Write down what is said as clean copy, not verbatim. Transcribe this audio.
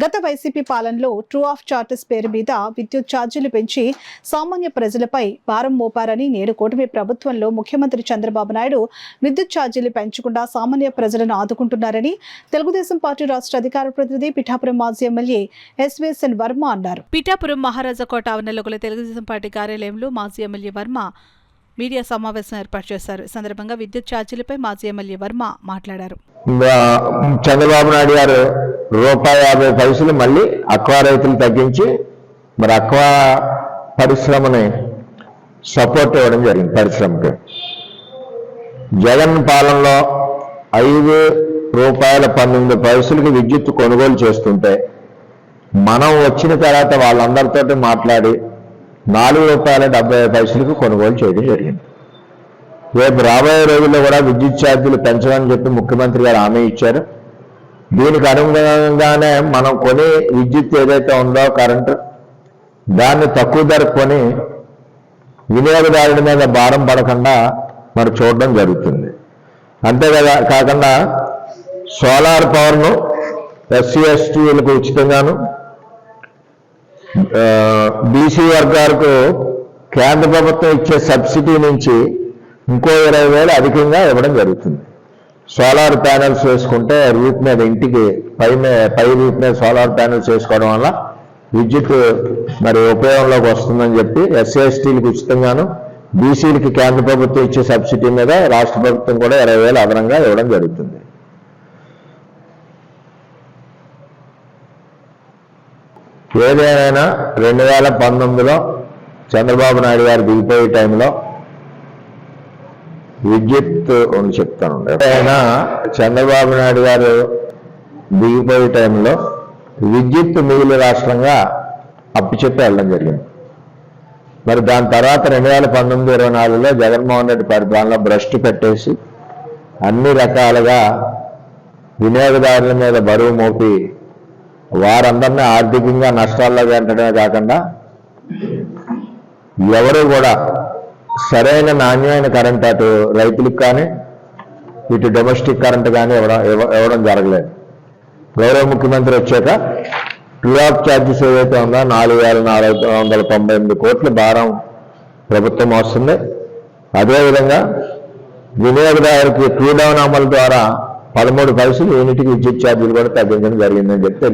గత వైసీపీ పాలనలో true of charters పేరు మీద విద్యుత్ ఛార్జీలు పెంచి సామాన్య ప్రజలపై భారం మోపారని నేడు కూటమి ప్రభుత్వంలో ముఖ్యమంత్రి చంద్రబాబు నాయుడు విద్యుత్ ఛార్జీలు పెంచకుండా సామాన్య ప్రజలను ఆదుకుంటున్నారని తెలుగుదేశం పార్టీ రాష్ట్ర అధికార ప్రతినిధి పిఠాపురం మాజీ ఎమ్మెల్యే ఎస్వీఎస్ఎన్ వర్మ అన్నారు. పిఠాపురం మహారాజాకోట ఆవరణలో గల తెలుగుదేశం పార్టీ కార్యాలయంలో మాజీ ఎమ్మెల్యే వర్మ మీడియా సమావేశం ఏర్పాటు చేశారు. ఈ సందర్భంగా విద్యుత్ ఛార్జీలపై మాజీ ఎమ్మెల్యే వర్మ మాట్లాడారు. చంద్రబాబు నాయుడు గారు ₹1.50 మళ్ళీ అక్వా రైతులు తగ్గించి మరి అక్వా పరిశ్రమని సపోర్ట్ ఇవ్వడం జరిగింది. పరిశ్రమకి జగన్ పాలనలో ₹5.18 విద్యుత్ కొనుగోలు చేస్తుంటే మనం వచ్చిన తర్వాత వాళ్ళందరితో మాట్లాడి ₹4.70 కొనుగోలు చేయడం జరిగింది. రేపు రాబోయే రోజుల్లో కూడా విద్యుత్ ఛార్జీలు పెంచమని చెప్పి ముఖ్యమంత్రి గారు హామీ ఇచ్చారు. దీనికి అనుగుణంగానే మనం కొని విద్యుత్ ఏదైతే ఉందో కరెంటు దాన్ని తక్కువ ధర కొని వినియోగదారుడి మీద భారం పడకుండా మరి చూడడం జరుగుతుంది. అంతే కదా కాకుండా సోలార్ పవర్ను ఎస్సీ ఎస్టీలకు ఉచితంగాను బీసీ వర్గాలకు కేంద్ర ప్రభుత్వం ఇచ్చే సబ్సిడీ నుంచి ఇంకో 20,000 అధికంగా ఇవ్వడం జరుగుతుంది. సోలార్ ప్యానెల్స్ వేసుకుంటే రూట్ మీద ఇంటికి పై రూట్ మీద సోలార్ ప్యానెల్స్ వేసుకోవడం వల్ల విద్యుత్ మరి ఉపయోగంలోకి వస్తుందని చెప్పి ఎస్సీ ఎస్టీలకు ఉచితంగాను బీసీలకి కేంద్ర ప్రభుత్వం ఇచ్చే సబ్సిడీ మీద రాష్ట్ర ప్రభుత్వం కూడా 20,000 అదనంగా ఇవ్వడం జరుగుతుంది. ఏదైనా 2019లో చంద్రబాబు నాయుడు గారు దిగిపోయే టైంలో విద్యుత్ చెప్తాను. ఏదైనా చంద్రబాబు నాయుడు గారు దిగిపోయే టైంలో విద్యుత్ మిగిలిన రాష్ట్రంగా అప్పు చెప్పి వెళ్ళడం జరిగింది. మరి దాని తర్వాత 2019-24లో జగన్మోహన్ రెడ్డి పరిపాలనలో భ్రష్టు పెట్టేసి అన్ని రకాలుగా వినియోగదారుల మీద బరువు మోపి వారందరినీ ఆర్థికంగా నష్టాల్లో పెట్టడమే కాకుండా ఎవరు కూడా సరైన నాణ్యమైన కరెంట్ అటు రైతులకు కానీ ఇటు డొమెస్టిక్ కరెంట్ కానీ ఇవ్వడం జరగలేదు. గౌరవ ముఖ్యమంత్రి వచ్చాక ట్రూ ఆఫ్ ఛార్జెస్ ఏదైతే ఉందో 4,498 కోట్ల భారం ప్రభుత్వం వస్తుంది. అదేవిధంగా వినియోగదారుకి ట్రూ డౌన్ అమలు ద్వారా 13 పైసలు యూనిట్కి విద్యుత్ ఛార్జీలు కూడా తగ్గించడం జరిగిందని చెప్తే